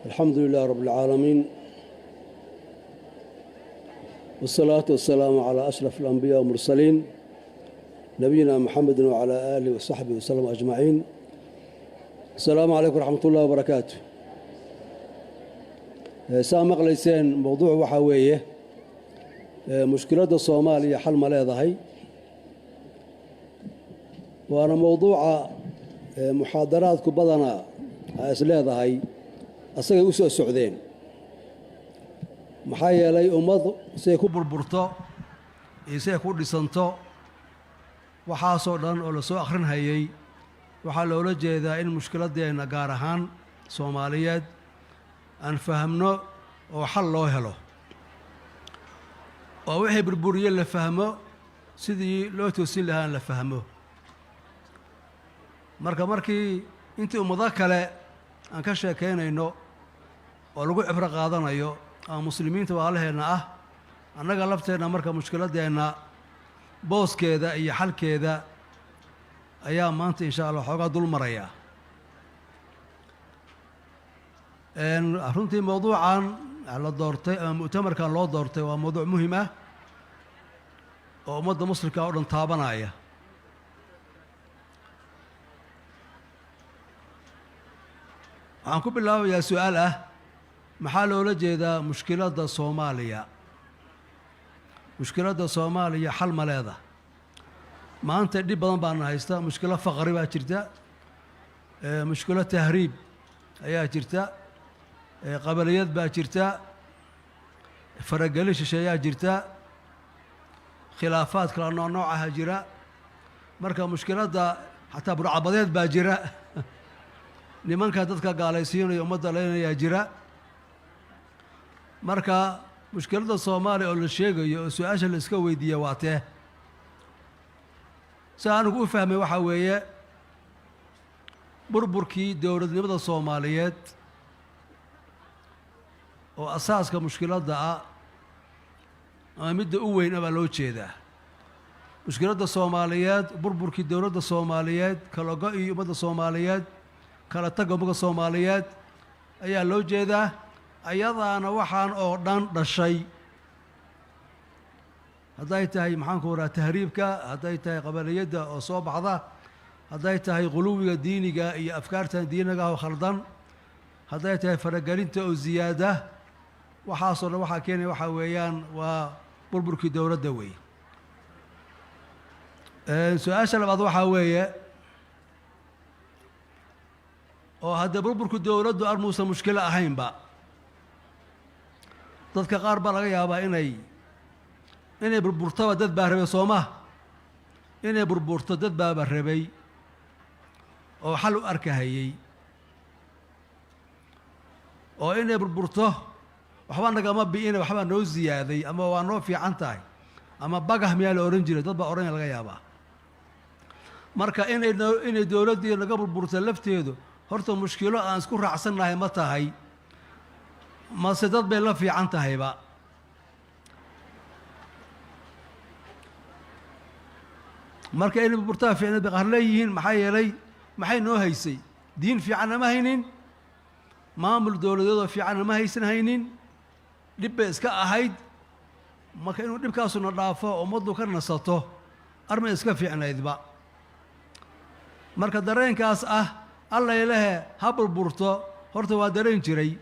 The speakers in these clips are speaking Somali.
الحمد لله رب العالمين، والصلاة والسلام على أشرف الأنبياء والمرسلين نبينا محمد وعلى آله وصحبه وسلم أجمعين. السلام عليكم ورحمة الله وبركاته. سامق ليسين موضوع وحوية مشكلة الصومالية حل ملاذهي، وأنا موضوع محاضرات كبدنا أسلاذهي أصير أسوأ السعودين محايا لي أمض سيكون بربرتو سيكون لسنتو وحاصل لان ولا سو آخرين هاي وحلو لجى إذا المشكلة دي إن جارهان صوماليات أن فهمنا وحلوه له ووحي بربورية اللي فهمه سيدي لو توصل لها اللي فهمه مركي أنت مذاكرة أن كشة كينا إنه ولقوا عبرة قادنا يو مسلمين تواليه إنه أنا قلبت إن مركب مشكلة دي إنه بوس كذا أي حل كذا أيام ما أنت إن شاء الله حاجة دول مريا. إن أفهمتي موضوعا على دورتي مؤتمر كان له دورتي وموضوع مهمة ومدة مصر كأردن طابنايا. عنكم بالله يا سؤاله محل ولا جيدا مشكلة الصومالية مشكلة الصومالية حل ملاذة ما أنت دي بدن بان هايستا مشكلة فقري باجرتا مشكلة تهريب أيها جرتا قبليات باجرتا فرقليش شيء جرتا خلافات كلا نوعها جرا مركا مشكلة دا حتى برعبادات باجرا لمن كانت قاليسين يوم لنا يا جرا مركا مشكلة الصومالي أو الشيء سؤال اللي سكوي دي واته سأنا فهمي وحوية بربركي دولة نبض الصوماليات وأساس كمشكلة دا مد أوين أبلوتشي ده مشكلة الصوماليات بربركي دولة الصوماليات كلاقي مد الصوماليات كلا تجمع مد الصوماليات أي لوجي ده أيضا أنا وحان أردن الشيء هدايتها محن كورا تهريبك هدايتها قبلية أو صوب بعضها هدايتها غلوية دينك هي أفكار دينك أو خلدان هدايتها فرقالين أو زيادة وحاصل وحكيني وحويان وبربركي دولة دوي سؤال بعض وحوية وهذا بربركي دولة دو أرموس مشكلة أهين بقى dadka qaar baa laga yaabaa inay burburto dad baa rabay Soomaa inay burburto dad baa rabay oo xal u arkahayay oo inay burburto waxba naga ma biin waxba noo ziyaaday ama waa noo fiican tahay ama bagah meel oran jiray dad baa oran laga yaabaa marka inay dawladdu naga burburto lafteedu horta mushkilo aan isku raacsanahay ma tahay ما سدد بيلا في عن تهيبا مركا إني ببرتاح في عنا بقهرليين محايا لي محايا نو هيسي دين في عنا ما هينين ما عمل دولة في عنا ما هيسن هينين لب إسكا أهيد ما كانوا لب كاسو نضافة ومضوا كرنا سطو أرمي إسكا في عنا يذبا مركا درين كاس الله يلاه هابل برتو هرتو وادرين جري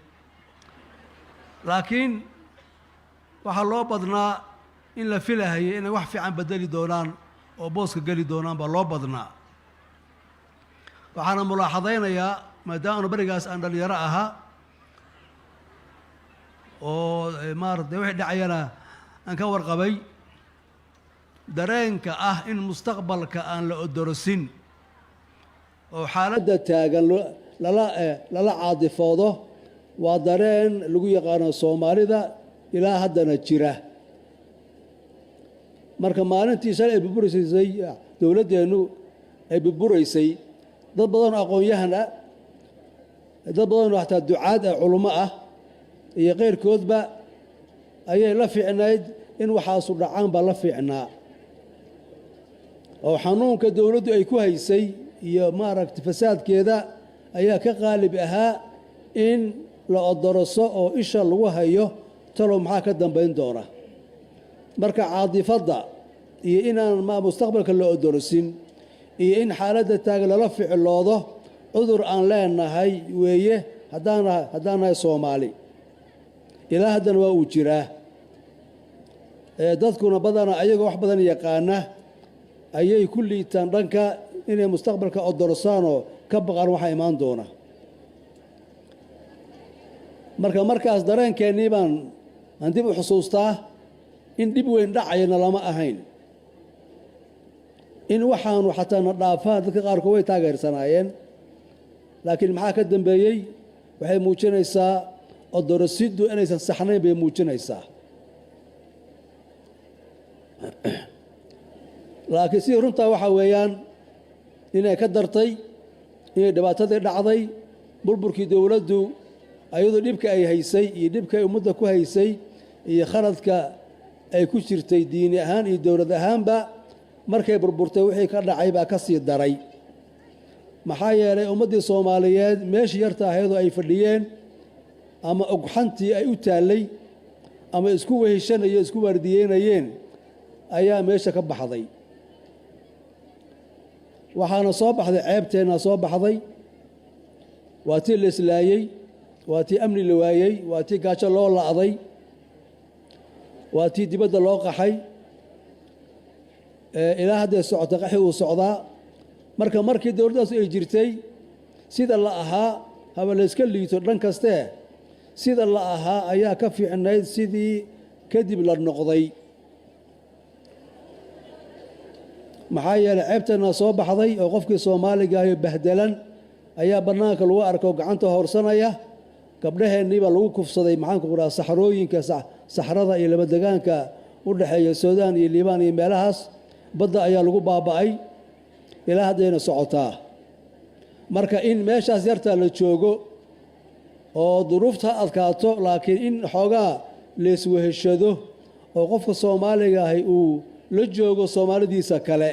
لكن وحلو بدنا إن لا فيلا هي إن واحد في عن بدلي دونان وبوسك قالي دونان بالله بدنا وحنا ملاحظين يا مدام برجاس أن اللي يراها ومارد واحد عينا أنكور قبي درين إن مستقبل كأن لأدرسين وحالة تاجن لا عاطفة ودارين لقوا يقارن الصومالي ذا إلى هذا نجرة مركب ما أنتي سال ببرسي زي دولة إنه ببرسي ضد بدن أقوياء ضد بدن حتى الدعاة علماء هي غير كذبة أي لفي عنايد إن وحاصل عام بلفي عنا أو حنون كدولة أي كويسي هي ما ركت فساد كذا أي كغالب أها إن la odoroso oo isha lagu hayo talo maxaa ka dambayn doona marka caadifada iyo inaan mustaqbalka la odorosin iyo in xaaladda taagan lala ficiloodo cudur aan leenahay weeye haddaanahay Soomaali ilaa haddana waa uu jiraa dadkuna badana ayaga wax badan yaqaana ayay ku liitaan dhanka inay mustaqbalka odorosaan oo ka baqaan waxa imaan doona markaas dareenkeennii baan dib u xusuustaa in dib weyn dhacayna lama ahayn in waxaanu xataa na dhaafaan dadka qaarkood way taageersanaayeen laakiin maxaa ka dambeeyey waxay muujinaysaa odorosiddu inaysan saxnayn bay muujinaysaa laakiin si runtaa waxa weeyaan inay ka dartay inay dhibaatadii dhacday burburkii dowladdu ayadoo dhibka ay haysay iyo dhibka ay ummadda ku haysay iyo khaladka ay ku jirtay diini ahaan iyo dowlad ahaanba markay burburtay wixii ka dhacay baa ka sii daray maxaa yeelay ummaddii Soomaaliyeed meeshii yarta ahayd oo ay fadhiyeen ama ogxantii ay u taallay ama isku weheshanayeen isku waardiyeynayeen ayaa meesha ka baxday waxaana soo baxday ceebteena soo baxday waa tii la islaayay waa tii amni la waayay waa tii gaajo loo la'day waa tii dibadda loo qaxay ilaa hadda socota qaxi uu socdaa markii dowladdaas ay jirtay sida la ahaa haba la iska liito dhan kaste sida la ahaa ayaa ka fiicnayd sidii kadib la noqday maxaa yeelay ceebteena soo baxday oo qofkii Soomaaliga ah bahdelan ayaa banaanka lagu arko gacanta horsanaya gabdhaheennii baa lagu kufsaday maxaan ku qoraa saxarooyinka saxrada iyo laba deegaanka u dhaxeeya Suudaan iyo Liibaan iyo meelahaas badda ayaa lagu baaba'ay ilaa haddayna socotaa marka in meeshaas yarta la joogo oo duruufta adkaato laakiin in xoogaa la isweheshado oo qofka Soomaaliga ah uu la joogo Soomaalidiisa kale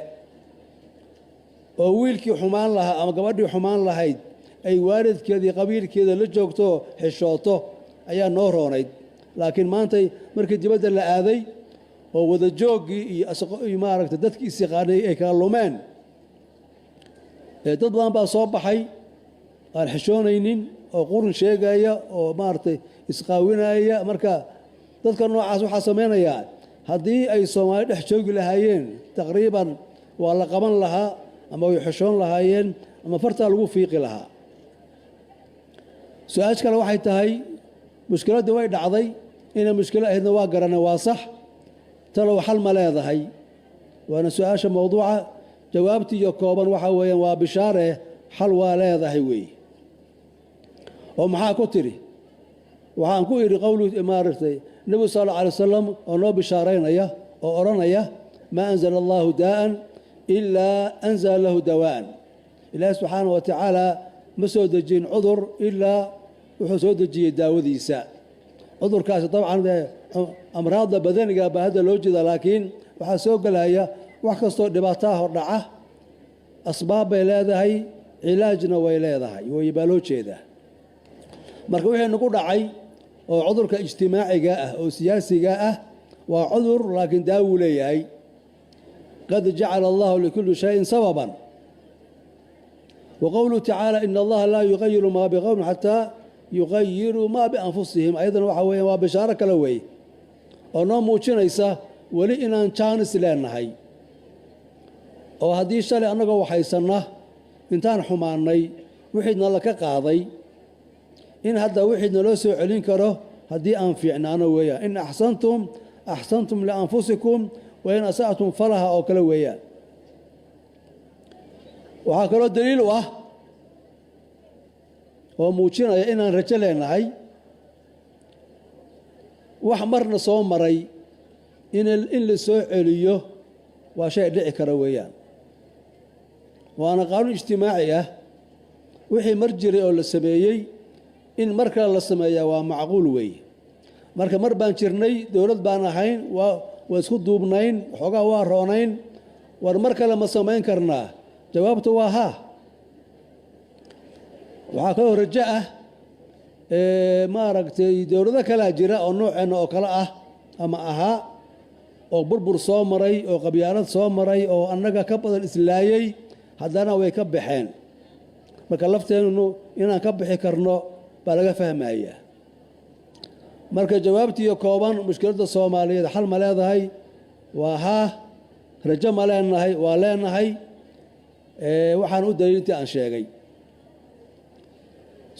oo wiilkii xumaan lahaa ama gabadhii xumaan lahayd ay waalidkeedii qabiilkeeda la joogto xishooto ayaa noo roonayd laakiin maanta markii dibadda la aaday oo wada joogii iyo maaragtay dadkii isiqaanay ay kala lumeen dad badan baa soo baxay aan xishoonaynin oo qurun sheegaya oo maaragtay isqaawinaya marka dadka noocaas waxaa sameynaya haddii ay Soomaali dhex joogi lahaayeen taqriiban waa la qaban lahaa ama way xishoon lahaayeen ama fartaa lagu fiiqi lahaa su-aasha kale waxay tahay mushkiladii way dhacday inay mushkilo ahaydna waa garanay waa sax talow xal ma leedahay waana su-aasha mawduuca jawaabtii iyo kooban waxa weeyaan waa bishaare xal waa leedahay weeye oo maxaa ku tiri waxaan ku idhi qowlii maaragtay nabigu sal alla alay wasalam oo noo bishaaraynaya oo odhanaya maa anzala allahu daa'an ilaa anzala lahu dawaan ilaahi subxaana wa tacaala ma soo dejin cudur ilaa wuxuu soo dejiyey daawadiisa cudurkaasi dabcan amraadda badaniga baa hadda loo jeeda laakiin waxaa soo gelaya wax kastoo dhibaataha dhaca asbaab bay leedahay cilaajna way leedahay way baa loo jeedaa marka wixii nagu dhacay oo cudurka ijtimaaciga ah oo siyaasiga ah waa cudur laakiin daawo leeyahay qad jacala allahu likulli shayin sababan وقوله تعالى إن الله لا يغير ما بقوم حتى يغيروا ما بأنفسهم أيضا وحويا وبشارة كلوي ونو موجinaysa wali inaan chance leenahay oo hadii shalay anaga waxaysana intaan xumaanay wixii la ka qaaday in hadda wixii loo soo celin karo hadii aan fiicnaano weeyaa in ahsantum li anfusikum wa in asa'tum falaha oo kala weeyaa waxaa kaloo daliil u ah oo muujinaya inaan rajo leenahay wax marna soo maray in la soo celiyo waa shay dhici kara weeyaan waana qaanuun ijtimaaci ah wixii mar jiray oo la sameeyey in mar kale la sameeyaa waa macquul weeye marka mar baan jirnay dowlad baan ahayn waa isku duubnayn xoogaa waa roonayn war mar kale ma samayn karnaa jawaabtu waa haa waxaa kaloo rajo ah maaragtay dowlado kala jira oo nooceena oo kala ah ama ahaa oo burbur soo maray oo qabyaalad soo maray oo annaga ka badan islaayay haddana way ka baxeen marka lafteenu inaan ka bixi karno baa laga fahmayaa marka jawaabtii kooban mushkiladda Soomaaliyeed xal ma leedahay waa haa rajo ma leenahay waa leenahay waxaan u daliintii aan sheegay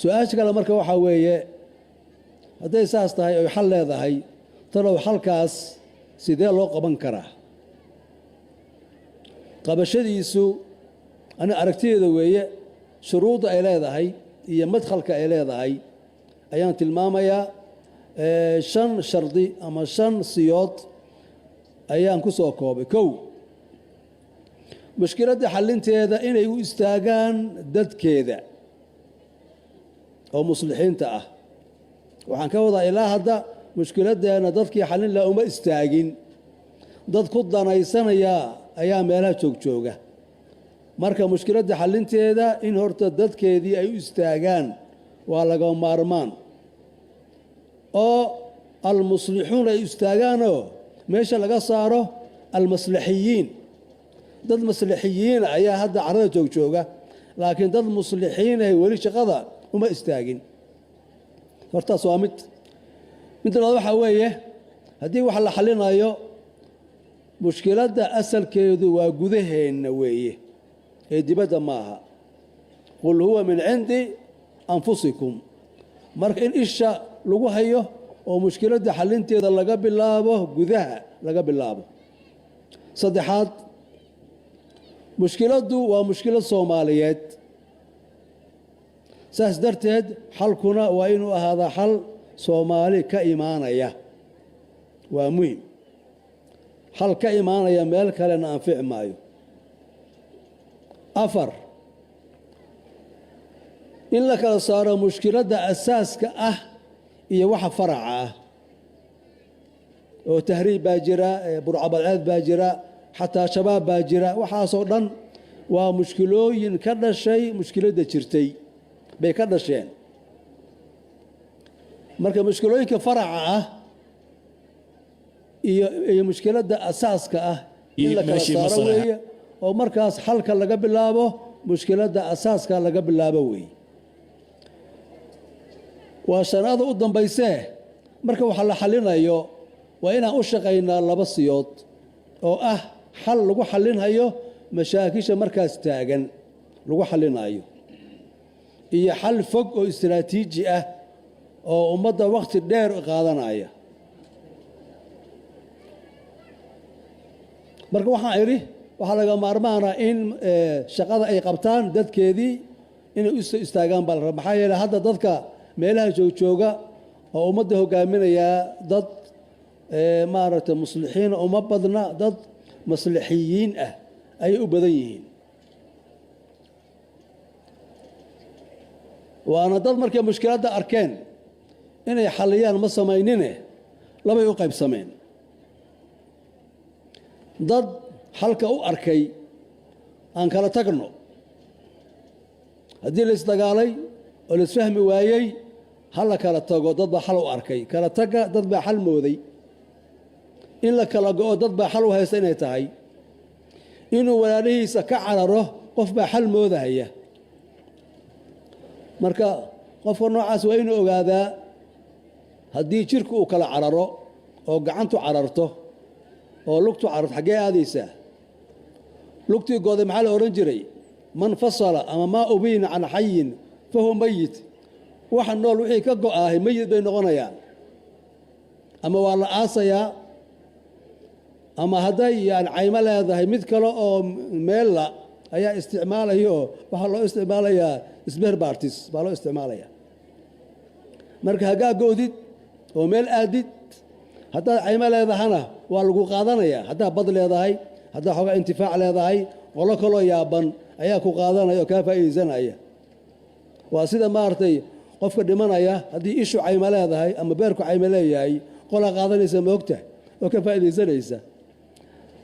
su-aasha kale marka waxaa weeye hadday saas tahay oy xal leedahay talow xalkaas sidee loo qaban karaa qabashadiisu ana aragtideeda weeye shuruudda ay leedahay iyo madkhalka ay leedahay ayaan tilmaamayaa 5 shardi ama 5 siyood ayaan ku soo koobay kow mushkiladda xalinteeda inay u istaagaan dadkeeda oo muslixiinta ah waxaan ka wadaa ilaa hadda mushkiladeena dadkii xalin la uma istaagin dad ku danaysanaya ayaa meelaha jooga marka mushkiladda xalinteeda in horta dadkeedii ay u istaagaan waa laga maarmaan oo almuslixuun ay istaagaanoo meesha laga saaro almaslaxiyiin dad maslaxiyiin ayaa hadda carada jooga laakiin dad muslixiin ay weli shaqada uma istaagin hortaas waa mid labaad waxaa weeye haddii wax la xalinayo mushkiladda asalkeedu waa gudaheenna weeye ee dibadda maaha qul huwa min cindi anfusikum marka in isha lagu hayo oo mushkiladda xalinteeda laga bilaabo gudaha laga bilaabo saddexaad mushkiladdu waa mushkilad Soomaaliyeed saas darteed xalkuna waa inuu ahaadaa xal Soomaali ka imaanaya waa muhiim xal ka imaanaya meel kalena anfici maayo afar in la kala saaro mushkiladda asaaska ah iyo waxa faraca ah oo tahriib baa jira burcabadceed baa jira xataa shabaab baa jira waxaasoo dhan waa mushkilooyin ka dhashay mushkiladda jirtay bay ka dhasheen marka mushkilooyinka faraca ah iyo mushkiladda asaaska ah in la kala saaro weeye oo markaas xalka laga bilaabo mushkiladda asaaska laga bilaabo weeye waa shanaada u dambaysee marka waxa la xalinayo waa inaan u shaqaynaa laba siyood oo ah xal lagu xalinayo mashaakisha markaas taagan lagu xalinayo iyo xal fog oo istiraatiiji ah oo ummadda waqti dheer qaadanaya marka waxaan idhi waxaa laga maarmaana in shaqada ay qabtaan dadkeedii inay u istaagaan baa la rabaa maxaa yeelay hadda dadka meelaha jooga oo ummadda hogaaminayaa dad maaragtay muslixiin uma badna dad maslaxiyiin ah ayay u badan yihiin waana dad markay mushkiladda arkeen inay xaliyaan ma samaynine labay u qaybsameen dad xalka u arkay aan kala tagno haddii la isdagaalay oo la isfahmi waayey ha la kala tago dad baa xal u arkay kala taga dad baa xal mooday in la kala go'o dad baa xal u haysta inay tahay inuu walaalihiisa ka cararo qof baa xal moodahaya marka qofka noocaas waa inuu ogaadaa haddii jirku uu kala cararo oo gacantu cararto oo lugtu cararto xaggee aadaysaa lugtii gooday maxaa la odhan jiray man fasala ama maa ubiina can xayin fahuwa mayit waxa nool wixii ka go'aahay mayid bay noqonayaan ama waa la aasayaa ama hadday yani caymo leedahay mid kale oo meella ayaa isticmaalayo waxaa loo isticmaalayaa sper parties baa loo isticmaalaya marka haggaa go'did oo meel aadid haddaad caymo leedahana waa lagu qaadanayaa haddaad bad leedahay haddaad xoogaa intifaac leedahay qolo kaloo yaaban ayaa ku qaadanaya oo kaa faa'iidaysanaya waa sida maaragtay qofka dhimanaya haddii ishu caymo leedahay ama beerku caymo leeyahay qolaa qaadanaysa moogta oo ka faa'iidaysanaysa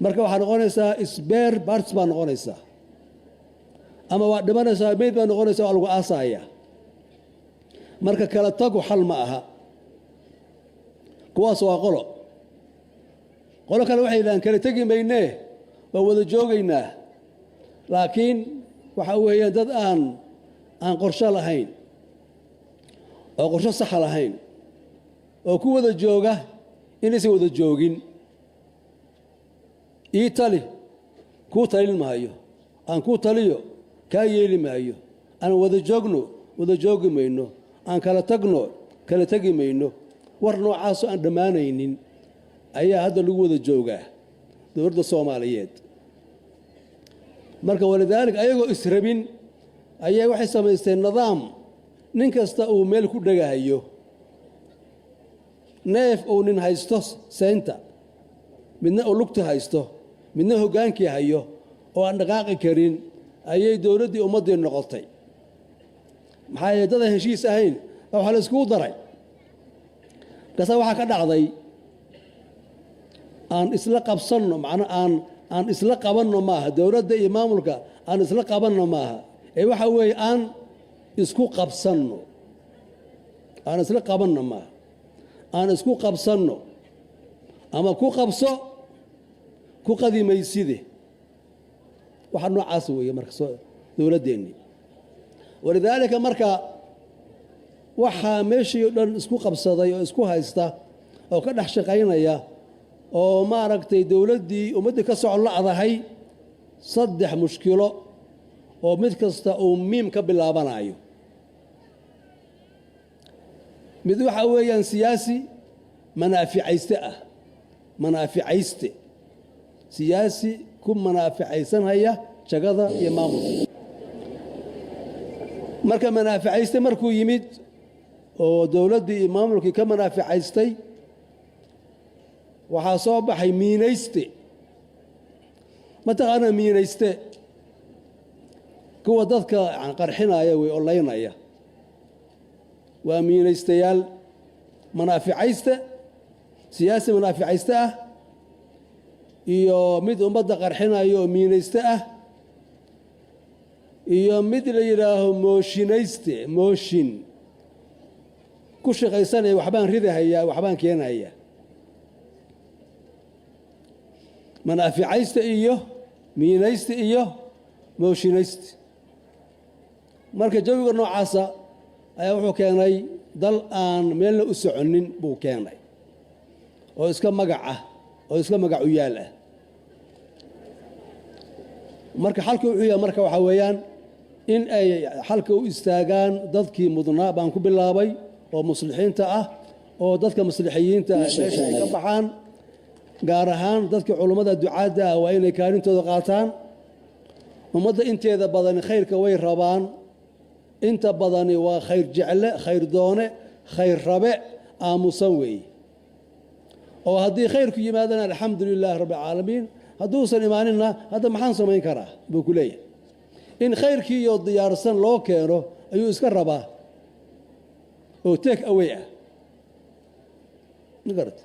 marka waxaa noqonaysaa sper parties baa noqonaysaa ama waa dhimanaysaa meyd baa noqonaysaa waa lagu aasaaya marka kala tagu xal ma aha kuwaas waa qolo kale waxay yidhahdaan kala tegi maynee waa wada joogaynaa laakiin waxa weeyaan dad aan qorsho lahayn oo qorsho saxa lahayn oo ku wada jooga inaysan wada joogin ii tali kuu talin maayo aan kuu taliyo kaa yeeli maayo aan wada joogno wada joogi mayno aan kala tagno kala tegi mayno war noocaasoo aan dhammaanaynin ayaa hadda lagu wada joogaa dowladda soomaaliyeed marka walidaalika ayagoo israbin ayaa waxay samaysteen nidaam nin kasta uu meel ku dhagahayo neef uu nin haysto seynta midna uu lugta haysto midna hoggaankii hayo oo aan dhaqaaqi karin ayay dowladdii ummaddii noqotay maxaa yeele dad aan heshiis ahayn baa waxaa la iskugu daray markaasa waxaa ka dhacday aan isla qabsanno macnaa aan isla qabanno maaha dowladda iyo maamulka aan isla qabanno maaha ee waxa weeye aan isku qabsanno aan isla qabanno maaha aan isku qabsanno ama ku qabso ku qadimayside waxa noocaas weeye marka dowladdeennii walidaalika marka waxaa meeshii oo dhan isku qabsaday oo isku haysta oo ka dhex shaqaynaya oo maaragtay dowladdii ummaddii ka socon la'dahay 3 mushkilo oo mid kasta uu miim ka bilaabanayo mid waxa weeyaan siyaasi manaaficayste ah manaaficayste siyaasi ku manaaficaysanaya jagada iyo maamulka marka manaaficayste markuu yimid oo dowladdii iyo maamulkii ka manaaficaystay waxaa soo baxay miinayste mataqaanaa miinayste kuwa dadka qarxinaya way olaynaya waa miinaystayaal manaaficayste siyaasi manaaficayste ah iyo mid ummadda qarxinaya oo miinayste ah iyo mid la yidhaaho mooshinayste mooshin ku shaqaysanaya waxbaan ridahayaa waxbaan keenayaa manaaficayste iyo miinayste iyo mooshinayste marka jawiga noocaasa ayaa wuxuu keenay dal aan meelna u soconin buu keenay oo iska magac ah oo iska magac u yaal ah marka xalka wuxuu yahay marka waxaa weeyaan in ay xalka u istaagaan dadkii mudnaa baan ku bilaabay oo muslixiinta ah oo dadka muslixiyiinta meesha ay ka baxaan gaar ahaan dadka culummada ducaadda ah waa inay kaalintooda qaataan ummadda inteeda badani khayrka way rabaan inta badani waa khayr jecle khayr doone khayr rabe aamusan weeye oo haddii khayrku yimaadana alxamdu lilaahi rabbi alcaalamiin hadduusan imaaninna hadda maxaan samayn karaa buu ku leeyahay in khayrkii iyo diyaarsan loo keeno ayuu iska rabaa oo take away ah magarata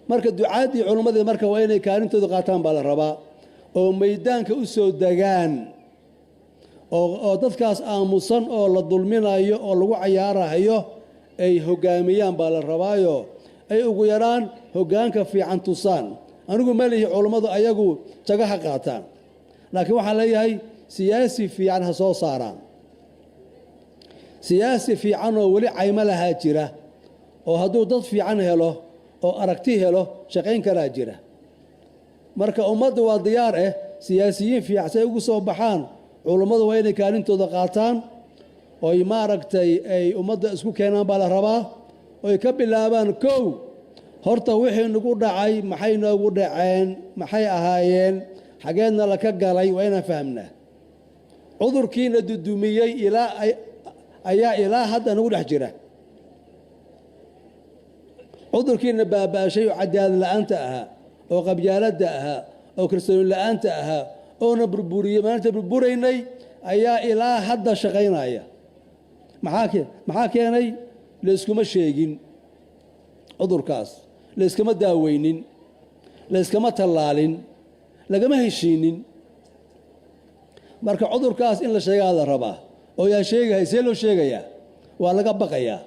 marka ducaaddii culummadii marka waa inay kaalintooda qaataan baa la rabaa oo maydaanka u soo degaan oo dadkaas aamusan oo la dulminayo oo lagu cayaarahayo ay hoggaamiyaan baa la rabaayo ay ugu yaraan hoggaanka fiican tusaan anigu ma lihi culummadu ayagu jagaha qaataan laakiin waxaan leeyahay siyaasi fiican ha soo saaraan siyaasi fiican oo weli caymo lahaa jira oo hadduu dad fiican helo oo aragti helo shaqayn karaa jira marka ummadda waa diyaar ah siyaasiyiin fiican say ugu soo baxaan culummadu waa inay kaalintooda qaataan oy maaragtay ay ummadda isku keenaan baa la rabaa oy ka bilaabaan kow horta wixii nagu dhacay maxay noogu dhaceen maxay ahaayeen xageedna laka galay waa inaan fahamnaa cudurkiina dudumiyey ayaa ilaa hadda nagu dhex jira cudurkiina baaba'ashay oo cadaalad la'aanta ahaa oo qabyaaladda ahaa oo kalsooni la'aanta ahaa oona burburiyey maalinta burburaynay ayaa ilaa hadda shaqaynaya maxaa keenay layskuma sheegin cudurkaas layskama daaweynin layskama tallaalin lagama heshiinin marka cudurkaas in la sheegaa la rabaa oo yaa sheegahay see loo sheegayaa ولا قبقيا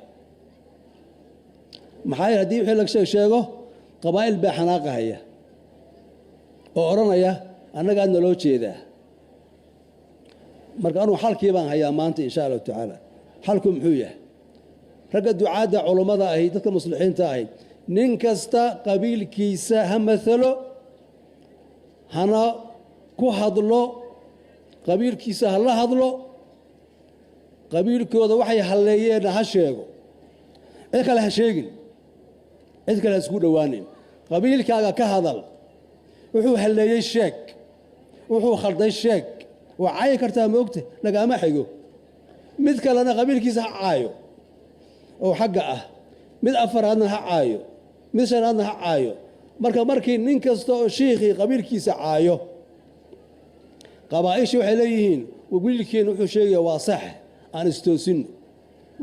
محايا هدي وحي لك شيغو قبائل با حناقه هيا oo oranaya annaga aadna loo jeedaa marka anu xalkii baan hayaa maanta insha Allah taala xalku muxuu yahay ragga ducaada culimada ah dadka muslimiinta ah nin kasta qabiilkiisa ha mathalo hana ku hadlo qabiilkiisa ha la hadlo qabiilkooda waxay haleeyeen ha sheego ee kale ha sheegin cid kale isku dhawaanin qabiilkaaga ka hadal wuxuu haleeyay sheeg wuxuu khalday sheeg وعاي كرتا موقته لقى ما حيقو مد كلنا قبيلكيس عايو أو حقه مد أفرادنا عايو مد شرادنا عايو مركي ننكستو شيخي قبيلكيس عايو قبائش وحليهين وقول لك نوحو شيء واصح أنا استوسن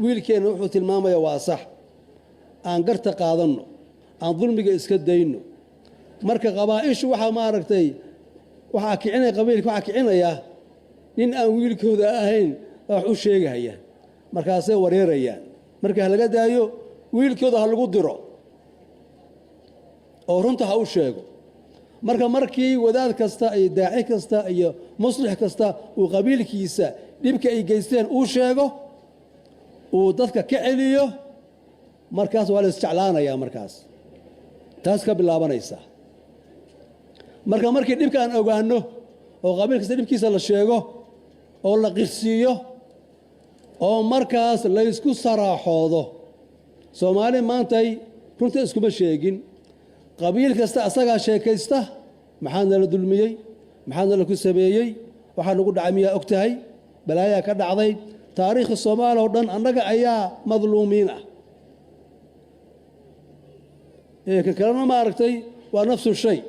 ويل كان نوحو تلماما واصح أن قرت قاضنه أن ظلمك إسكدينه مركي قبائش وحا ما ركتي وحا كعنا قبيلك وحا كعنا يا nin aan wiilkooda ahayn wax u sheegaya markaasay wareerayaan marka laga daayo wiilkooda ha lagu diro oo runta ha u sheego markii wadaad kasta ay daaci kasta iyo muslix kasta uu qabiilkiisa dibka ay geysteen uu sheego uu dadka ka celiyo markaas waa la isjeclaanayaa markaas taas ka bilaabanaysa markii dibka aan ogaano oo qabiilkiisa dibkiisa la sheego oo la qirsiyo oo markaas la isku saraaxoodo Soomaali maantay runta isku ma sheegin qabiil kasta asaga sheekaysta maxaana la dulmiyay maxaana la ku sameeyay waxa lagu dhacmiya ogtahay balaaya ka dhacday taariikhda Soomaaliya oo dhan annaga ayaa madluumiin ah ka kalena ma aragtay waa nafsu shay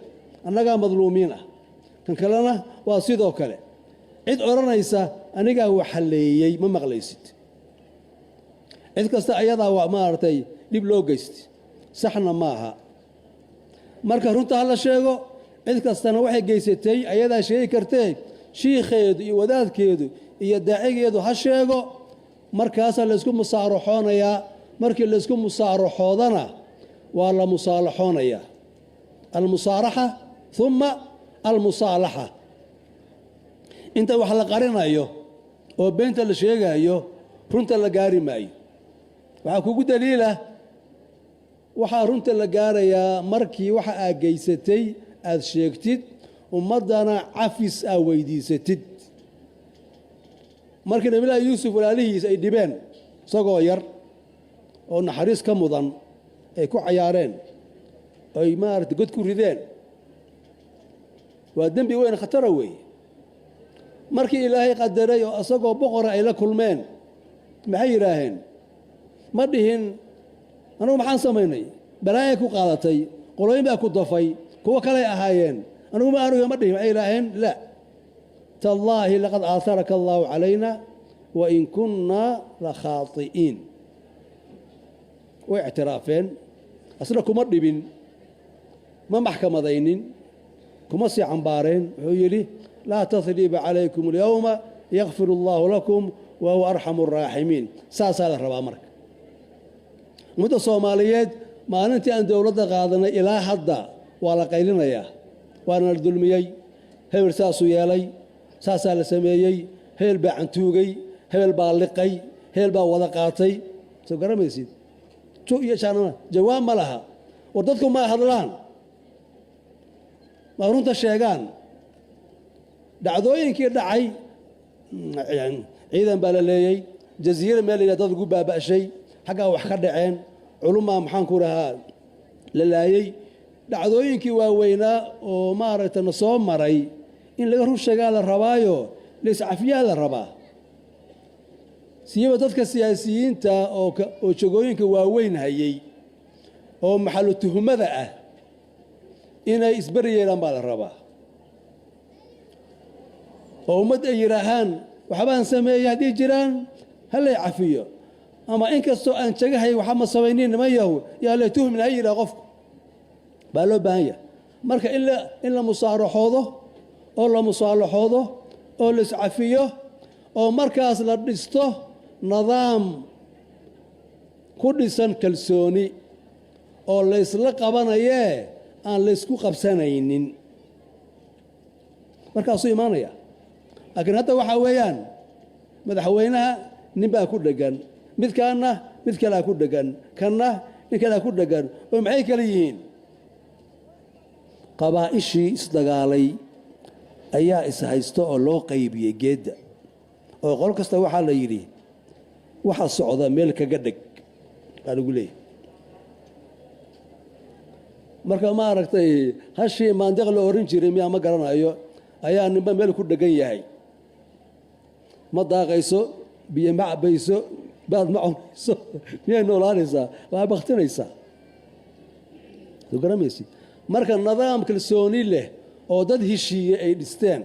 annaga madluumiin ah kan kalena waa sidoo kale cid oranaysa aniga waxaleeyay ma maqlaysid cid kasta ayada waa maartay dib loo geystay saxna maaha marka runta la sheego cid kastana waxay geysatay ayada sheey kartay shiikheedu iyo wadaadkeedu iyo daacigeedu ha sheego markaas la isku musaaraxoonaya markii la isku musaaraxoodana waa la musaalaxoonaya al musaaraxa thumma al musalaha inta wax la qarinayo oo beenta la sheegayo runta la gaari maayo waxa kugu daliila waxa runta la gaarayaa markii waxa aad geysatay aad sheegtid ummadana cafis aad weydiisatid markii nabiga Yuusuf walaalihiis ay dhibeen isagoo yar oo naxariis ka mudan ay ku ciyaareen ay maartay god ku rideen waa dambi weyn khatar weey markii ilaahay qadaray oo asagoo boqor ay la kulmeen maxay yiraahdeen ma dhihin anigu maxaan sameynay balaay ku qaadatay qolooyin baa ku dafay kuwa kale ahaayeen anigu ma aanu ma dhihin ay yiraahdeen la tallaahi laqad aatharaka Allah alayna wa in kunna la khati'in way i'tiraafeen asna kuma dhibin ma maxkamadaynin كما سي عمبارين ويلي لا تثريب عليكم اليوم يغفر الله لكم وهو أرحم الراحمين ساسال الربا مرك مدى الصوماليات ما أنت أن دولة قادنا إلى حدا ولا قيلنا يا وأنا الدلميي هي رساسو يالي ساسال سميي هي البعنتوغي هي البالقي هي الباولقاتي سو قرم يسيد شو يشاننا جواب ما لها وردتكم ما هذلان ما runta sheegan dhacdooyinkii dhacay ciidan baa la leeyay jaziira meel dad ugu baabashay xaga wax ka dhaceen culumma maxaan ku rahaa la laayay dhacdooyinkii waaweynaa oo maaragtay soo maray in laga run sheegaa la rabaayo lees cafiyaa la rabaa siyaabo dadka siyaasiyiinta oo jogooyinka waaweyn hayay oo maxallu tuhumada ah inay isbariyeen baa la rabaa oo ummad ay yiraahaan waxbaan sameeyay hadii jiraan hal ay cafiyo ama in kasto aan jagahay waxa ma sameeynin ma yahu yaa la tuhmin ay yiraah qof baa loo baahan yahay marka in la musaaraxoodo oo la iscafiyo oo markaas la dhisto nidaam كردسان كالسوني أو ليسلق قبانايا أن ليسكو قبسانينين markaasuu imaanaya laakiin hadda waxa weeyaan madaxweynaha nin baa ku dhagan midkaana mid kale ku dhagan kana nin kale ku dhagan oo maxay kala yihiin qabaa'ishii isdagaalay ayaa is haysto oo loo qaybiyay geedda oo qol kasta waxa la yiri waxa socda meel kaga dhig baa lagu leeyahay marka ma aragtay hashii maandeeq la oran jiray miyaa ma garanayo ayaa ninba meel ku dhagan yahay ma daaqayso biyo ma cabayso baad ma cunayso miyay noolaanaysaa waa baktinaysaa soo garamaysid marka nidaam kalsooni leh oo dad heshiiye ay dhisteen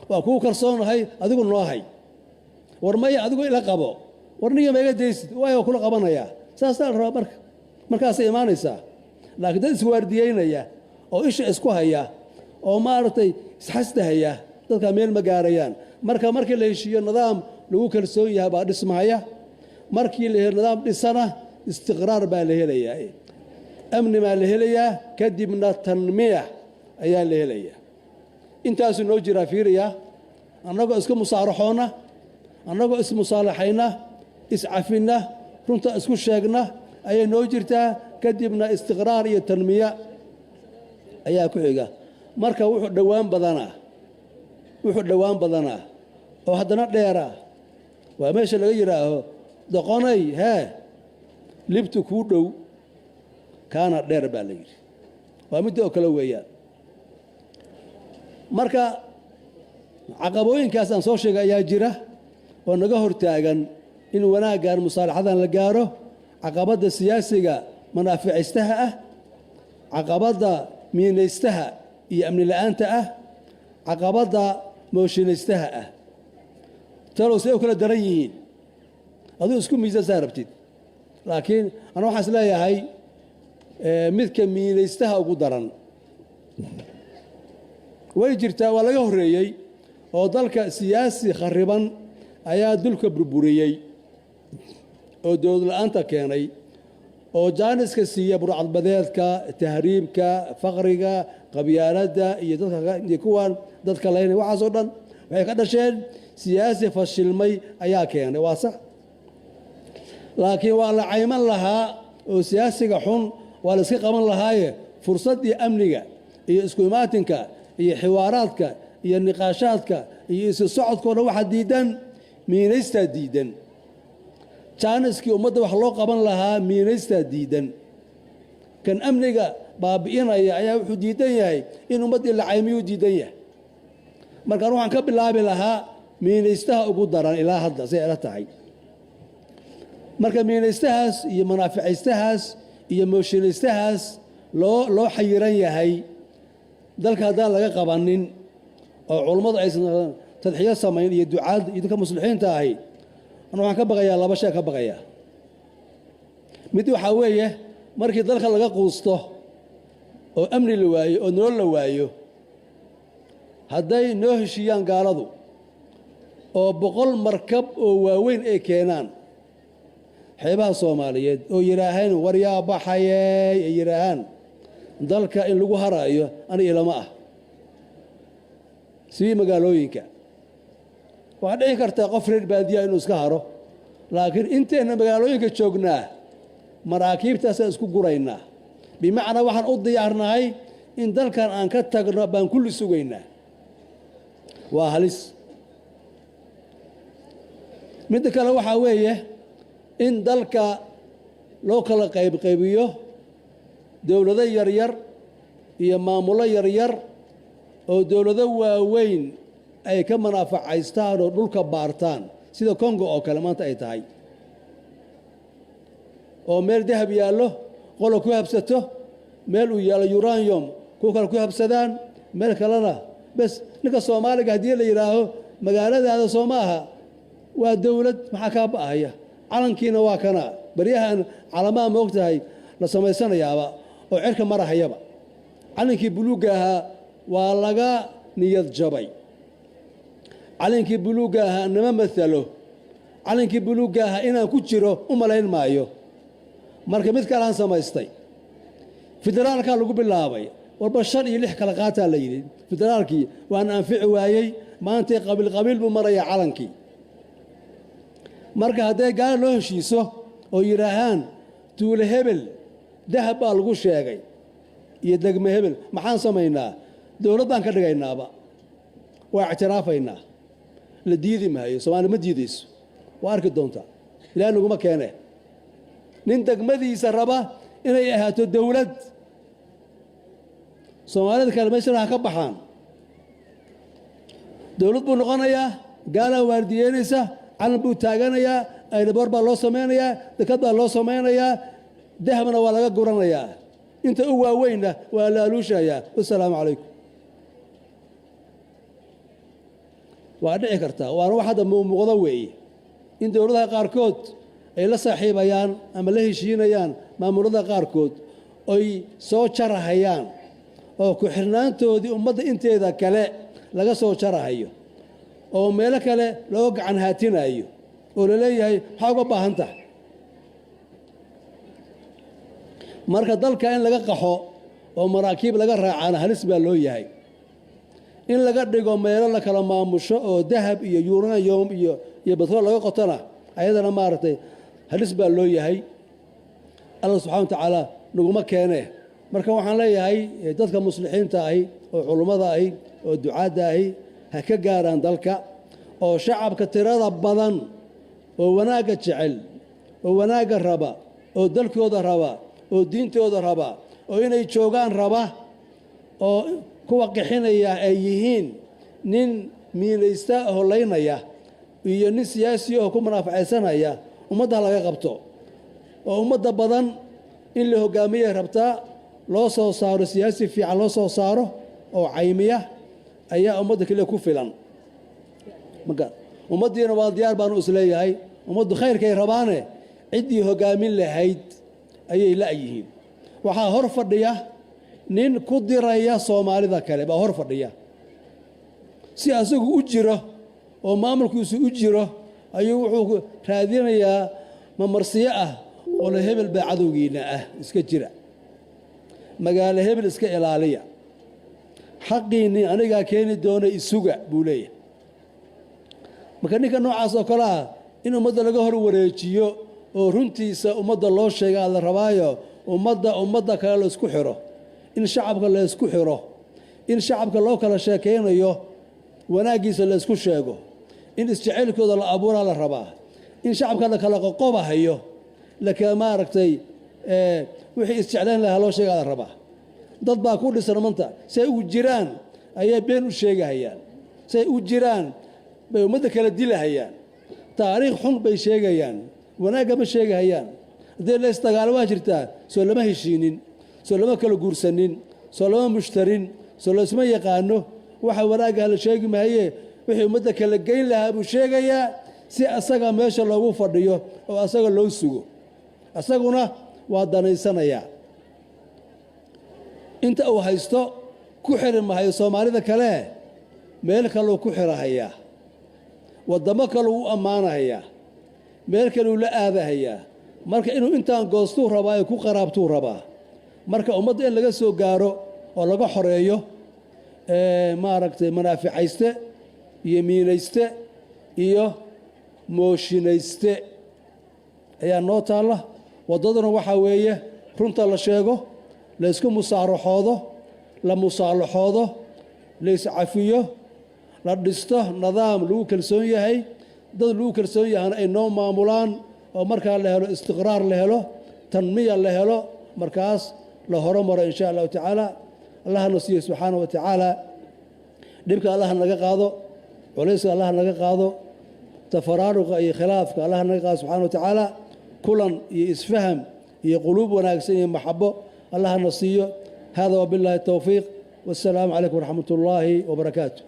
waa kuu kalsoonahay adigu noo hay war maya adigu ila qabo war niga ma iga daysid waayo kula qabanayaa saasaa la rabaa markaasay imaanaysaa laakiin dad iswaardiyeynaya oo isha isku haya oo maaragtay isxasdahaya dadka meel ma gaarayaan markii la heshiiyo nidaam lagu kalsoon yahay baa dhismaya markii la helo nidaam dhisana istiqraar baa la helayaa amni baa la helayaa kadibna tanmiya ayaa la helayaa intaasuu noo jiraa fiiriya annagoo iska musaaraxoona annagoo ismusaalaxayna iscafina runta isku sheegna ayay noo jirtaa kadibna istiqraar iyo tanmiya ayaa ku xiga marka wuxuu dhowaan badanaa oo haddana dheera waa meesha laga yidhaaho doqonay hee libtu kuu dhow kaana dheer baa la yidhi waa midda oo kale weeyaan marka caqabooyinkaas aan soo sheegay ayaa jira oo naga hortaagan in wanaaggan musaalaxadan la gaaro caqabadda siyaasiga manaaficaystaha ah caqabadda miinaystaha iyo amni la'aanta ah caqabadda mooshinaystaha ah talow say u kala daran yihiin aduu isku miisaan saa rabtid laakiin ana waxaan is leeyahay midka miinaystaha ugu daran way jirtaa waa laga horreeyey oo dalka siyaasi khariban ayaa dulka burburiyey oo dowlad la'aanta keenay oo jaaniska siiya burcadbadeedka tahriibka faqriga qabyaaladda iyo kuwan dadka laynay waxaasoo dhan waxay ka dhasheen siyaasi fashilmay ayaa keenay waa sax laakiin waa la cayman lahaa oo siyaasiga xun waa la iska qaban lahaaye fursaddii amniga iyo isku imaatinka iyo xiwaaraadka iyo niqaashaadka iyo isu socodkoo dhan waxaa diidan miinaystaa diidan jaaniskii ummadda wax loo qaban lahaa miinaystaa diidan kan amniga baabi'inaya ayaa wuxuu diidan yahay in ummaddii la caymiyuu diidan yahay markaan waxaan ka bilaabi lahaa miinaystaha ugu daran ilaa hadda say ila tahay marka miinaystahaas iyo manaaficaystahaas iyo mooshinaystahaas loo xayiran yahay dalka haddaan laga qabanin oo culummadu aysan tadxiyo samayn iyo ducaad iyo dadka muslixiinta ahi ana waxaan ka baqayaa laba shay ka baqayaa mid waxaa weeye markii dalka laga quusto oo amni la waayo oo nolol la waayo hadday noo heshiiyaan gaaladu oo 100 markab oo waaweyn ay keenaan xeebaha Soomaaliyeed oo yiraahaan war yaa baxayay ay yiraahaan dalka in lagu haraayo aniga ilama ah si magaalooyinka waxa dhici karta qof reer baadiya inuu iska haro laakiin inteena magaalooyinka joognaa maraakiibtaas isku guraynaa bimacna waxaan u diyaarnahay in dalkan aan ka tagno baan kulli sugaynaa waa halis mid kale waxa weeye in dalka loo kala qaybiyo dawlado yaryar iyo maamulo yaryar oo dawlado waaweyn ay ka manaafacaystaan oo dhulka baartaan sida Congo oo kale maanta ay tahay oo meel dahab yaallo qolo ku habsato meel uu yaalo uranium ku kala ku habsadaan meel kalena bas ninka Soomaaliga hadii la yiraaho magaaladaada Soomaha waa dawlad maxaa ka baahaya calankiina waa kana bariyahan calamaha ma ogtahay la samaysanayaaba oo cirka marahayaba calankii buluuga ahaa waa laga niyad jabay calankii buluuga ahaa nama mathalo calankii buluuga ahaa inaan ku jiro u malayn maayo marka mid kale aan samaystay federaalka lagu bilaabay walba 5 iyo 6 kala qaataa la yiri federaalkii waan anfici waayay maanta qabiil buu maraya calankii marka haday gaar loo heshiiso oo yiraahaan tuule hebel dahab baa lagu sheegay iyo degme hebel maxaan sameeynaa dawlad baan ka dhigaynaaba waa ictiraafaynaa la diidi maayo Soomaali ma diidayso waa arki doontaa ilaa naguma keenay nin degmadiisa raba inay ahaato dawlad Soomaalida kale meesha ka baxaan dawlad buu noqonayaa gaala waardiyeynaysa calan buu taaganayaa aynaboor baa loo sameynayaa dekad baa loo sameynayaa dahabna waa laga guranayaa inta u waaweyna waa la aluushayaa wassalaamu calaykum waa dhici kartaa waana wax hadda muuqda weeye in dawladaha qaarkood ay la saaxiibayaan ama la heshiinayaan maamulada qaarkood ay soo jarahayaan oo ku xirnaantoodii ummadda inteeda kale laga soo jarahayo oo meelo kale loo gacan haatinayo oo la leeyahay waxa uga baahan tahay marka dalka in laga qaxo oo maraakiib laga raacana halis baa loo yahay in laga dhigo meelo la kala maamusho oo dahab iyo uranium iyo batrool laga qotana ayadana maartay halis baa loo yahay Allah subhanahu wa ta'ala naguma keenay marka waxaan leeyahay dadka muslixiinta ah oo culimada ah oo ducaada ah ha ka gaaraan dalka oo shacabka tirada badan oo wanaaga jecel oo wanaaga raba oo dalkooda raba oo diintooda raba oo inay joogaan raba oo kuwa qixinaya ay yihiin nin miilaysta holaynaya iyo nin siyaasi oo ku manafacaysanaya ummadda laga qabto oo ummadda badan in la hogaamiyo rabtaa loo soo saaro siyaasi fiican loo soo saaro oo caymiya ayaa ummadda kale ku filan marka ummaddiina waa diyaar baan u isleeyahay ummaddu khayrkay rabaane ciddii hogaamin lahayd ayay la'yihiin waxaa hor fadhiya nin ku diraya Soomaalida kale baa hor fadhiya si asagu u jiro oo maamulkiisu u jiro ayuu wuxuu raadinayaa mamarsiyo ah oo la hebel baa cadowgiina ah iska jira magaalo hebel iska ilaaliya xaqiini aniga keeni doona isuga buu leeyahay marka ninka noocaas oo kale ah in ummadda laga hor wareejiyo oo runtiisa ummadda loo sheegaa la rabaayo ummadda kale la isku xiro in shacabka la isku xiro in shacabka loo kala sheekeynayo wanaagiisa la isku sheego in isjaceylkooda la abuura la rabaa in shacabka la kala qoqobahayo la kala maaragtay wixii isjeclaan lahaa loo sheegaa la rabaa dad baa ku dhisan maanta say u jiraan ayay been u sheegahayaan say u jiraan bay ummadda kala dilahayaan taariikh xun bay sheegayaan wanaagga ma sheegahayaan haddii la isdagaalo waa jirtaa soo lama heshiinin soo lama kala guursanin soo lama mushtarin soo laysma yaqaano waxa wanaagga la sheegi maaye wixii ummadda kala geyn lahaa buu sheegayaa si asaga meesha loogu fadhiyo oo asaga loo sugo asaguna waa danaysanayaa inta uu haysto ku xiri maayo Soomaalida kale meel kale uu ku xirahayaa wadamo kale uu ammaanahayaa meel kale uu la aadahayaa marka inuu intaan goostuu rabaa ay ku qaraabtuu rabaa marka ummadda in laga soo gaaro oo laga xoreeyo maaragtay manaaficayste iyo miinayste iyo mooshinayste ayaa noo taalla waddaduna waxaa weeye runta la sheego la isku musaaraxoodo la musaalaxoodo la iscafiyo la dhisto nidaam lagu kalsoon yahay dad lagu kalsoon yahayna ay noo maamulaan oo markaa la helo istiqraar la helo tanmiya la helo markaas la horumaro insha Allah taala Allah nasiyo subhanahu wa taala dhibka Allah naga qaado culayska Allah naga qaado tafaraaruqa iyo khilaafka Allah naga qaado subhanahu wa taala kulan iyo isfaham iyo quluub wanaagsan iyo maxabo Allah nasiyo hada wa billahi tawfiq wassalamu alaykum wa rahmatullahi wa barakatuh